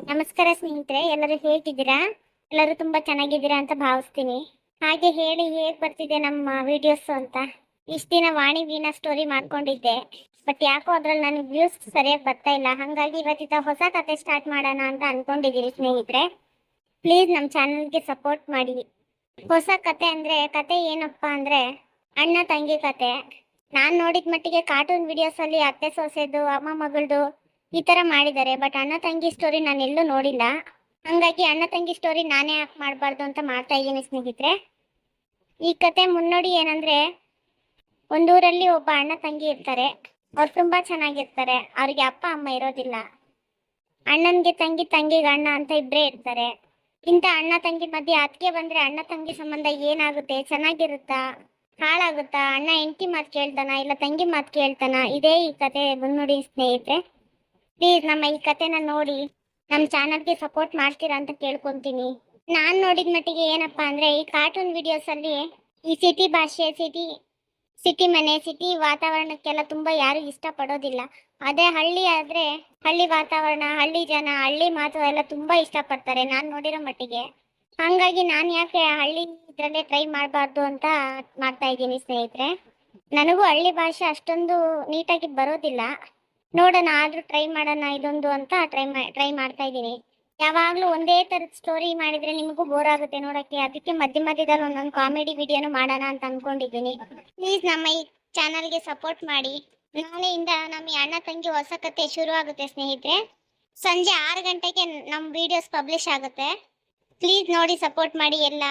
ನಮಸ್ಕಾರ ಸ್ನೇಹಿತರೆ, ಎಲ್ಲರೂ ಹೇಗಿದ್ದೀರಾ? ಎಲ್ಲರೂ ತುಂಬಾ ಚೆನ್ನಾಗಿದ್ದೀರಾ ಅಂತ ಭಾವಿಸ್ತೀನಿ. ಹಾಗೆ ಹೇಳಿ, ಹೇಗ್ ಬರ್ತಿದೆ ನಮ್ಮ ವಿಡಿಯೋಸ್ ಅಂತ. ಇಷ್ಟ ದಿನ ವಾಣಿ ವೀಣಾ ಸ್ಟೋರಿ ಮಾಡ್ಕೊಂಡಿದ್ದೆ, ಬಟ್ ಯಾಕೋ ಅದ್ರಲ್ಲಿ ನನಗೆ ವ್ಯೂಸ್ ಸರಿಯಾಗಿ ಬರ್ತಾ ಇಲ್ಲ. ಹಾಗಾಗಿ ಇವತ್ತಿದ್ದ ಹೊಸ ಕತೆ ಸ್ಟಾರ್ಟ್ ಮಾಡೋಣ ಅಂತ ಅನ್ಕೊಂಡಿದ್ದೀನಿ ಸ್ನೇಹಿತರೆ. ಪ್ಲೀಸ್ ನಮ್ಮ ಚಾನಲ್ಗೆ ಸಪೋರ್ಟ್ ಮಾಡಿ. ಹೊಸ ಕತೆ ಕತೆ ಏನಪ್ಪಾ ಅಂದ್ರೆ ಅಣ್ಣ ತಂಗಿ ಕತೆ. ನಾನು ನೋಡಿದ ಮಟ್ಟಿಗೆ ಕಾರ್ಟೂನ್ ವಿಡಿಯೋಸ್ ಅಲ್ಲಿ ಅತ್ತೆ ಸೊಸೆದು, ಅಮ್ಮ ಮಗಳದು ಈ ತರ ಮಾಡಿದ್ದಾರೆ. ಬಟ್ ಅಣ್ಣ ತಂಗಿ ಸ್ಟೋರಿ ನಾನು ಎಲ್ಲೂ ನೋಡಿಲ್ಲ. ಹಂಗಾಗಿ ಅಣ್ಣ ತಂಗಿ ಸ್ಟೋರಿ ನಾನೇ ಯಾಕೆ ಮಾಡಬಾರ್ದು ಅಂತ ಮಾಡ್ತಾ ಇದ್ದೀನಿ ಸ್ನೇಹಿತರೆ. ಈ ಕತೆ ಮುನ್ನೋಡಿ ಏನಂದ್ರೆ, ಒಂದೂರಲ್ಲಿ ಒಬ್ಬ ಅಣ್ಣ ತಂಗಿ ಇರ್ತಾರೆ. ಅವ್ರು ತುಂಬಾ ಚೆನ್ನಾಗಿರ್ತಾರೆ. ಅವ್ರಿಗೆ ಅಪ್ಪ ಅಮ್ಮ ಇರೋದಿಲ್ಲ. ಅಣ್ಣನ್ಗೆ ತಂಗಿ, ತಂಗಿಗೆ ಅಣ್ಣ ಅಂತ ಇಬ್ಬರೇ ಇರ್ತಾರೆ. ಇಂಥ ಅಣ್ಣ ತಂಗಿ ಮಧ್ಯೆ ಅತ್ತಿಗೆ ಬಂದ್ರೆ ಅಣ್ಣ ತಂಗಿ ಸಂಬಂಧ ಏನಾಗುತ್ತೆ? ಚೆನ್ನಾಗಿರುತ್ತಾ, ಹಾಳಾಗುತ್ತಾ? ಅಣ್ಣ ಹೆಂಡತಿ ಮಾತು ಕೇಳ್ತಾನ, ಇಲ್ಲ ತಂಗಿ ಮಾತು ಕೇಳ್ತಾನ? ಇದೇ ಈ ಕತೆ ಮುನ್ನೋಡಿ ಸ್ನೇಹಿತರೆ. ಪ್ಲೀಸ್ ನಮ್ಮ ಈ ಕತೆನ ನೋಡಿ ನಮ್ಮ ಚಾನಲ್ಗೆ ಸಪೋರ್ಟ್ ಮಾಡ್ತೀರಾ ಅಂತ ಕೇಳ್ಕೊಂತೀನಿ. ನಾನು ನೋಡಿದ ಮಟ್ಟಿಗೆ ಏನಪ್ಪಾ ಅಂದ್ರೆ, ಈ ಕಾರ್ಟೂನ್ ವಿಡಿಯೋಸ್ ಅಲ್ಲಿ ಈ ಸಿಟಿ ಭಾಷೆ, ಸಿಟಿ ಮನೆ, ಸಿಟಿ ವಾತಾವರಣಕ್ಕೆಲ್ಲ ತುಂಬಾ ಯಾರು ಇಷ್ಟಪಡೋದಿಲ್ಲ. ಅದೇ ಹಳ್ಳಿ ಆದ್ರೆ ಹಳ್ಳಿ ವಾತಾವರಣ, ಹಳ್ಳಿ ಜನ, ಹಳ್ಳಿ ಮಾತು ಎಲ್ಲ ತುಂಬಾ ಇಷ್ಟಪಡ್ತಾರೆ ನಾನು ನೋಡಿರೋ ಮಟ್ಟಿಗೆ. ಹಂಗಾಗಿ ನಾನು ಯಾಕೆ ಹಳ್ಳಿ ಇದ್ರಲ್ಲೇ ಟ್ರೈ ಮಾಡಬಾರ್ದು ಅಂತ ಮಾಡ್ತಾ ಇದ್ದೀನಿ ಸ್ನೇಹಿತರೆ. ನನಗೂ ಹಳ್ಳಿ ಭಾಷೆ ಅಷ್ಟೊಂದು ನೀಟಾಗಿ ಬರೋದಿಲ್ಲ. ನೋಡೋಣ, ಆದ್ರೂ ಟ್ರೈ ಮಾಡೋಣ ಇದೊಂದು ಅಂತ ಟ್ರೈ ಮಾಡ್ತಾ ಇದ್ದೀನಿ. ಯಾವಾಗಲೂ ಒಂದೇ ಥರದ ಸ್ಟೋರಿ ಮಾಡಿದ್ರೆ ನಿಮಗೂ ಬೋರ್ ಆಗುತ್ತೆ ನೋಡೋಕ್ಕೆ. ಅದಕ್ಕೆ ಮಧ್ಯದಲ್ಲಿ ಒಂದೊಂದು ಕಾಮಿಡಿ ವಿಡಿಯೋನು ಮಾಡೋಣ ಅಂತ ಅನ್ಕೊಂಡಿದ್ದೀನಿ. ಪ್ಲೀಸ್ ನಮ್ಮ ಈ ಚಾನಲ್ಗೆ ಸಪೋರ್ಟ್ ಮಾಡಿ. ನಾಳೆಯಿಂದ ನಮ್ಮ ಈ ಅಣ್ಣ ತಂಗಿ ಹೊಸ ಕತೆ ಶುರು ಆಗುತ್ತೆ ಸ್ನೇಹಿತರೆ. ಸಂಜೆ 6 ಗಂಟೆಗೆ ನಮ್ಮ ವಿಡಿಯೋಸ್ ಪಬ್ಲಿಷ್ ಆಗುತ್ತೆ. ಪ್ಲೀಸ್ ನೋಡಿ ಸಪೋರ್ಟ್ ಮಾಡಿ ಎಲ್ಲ.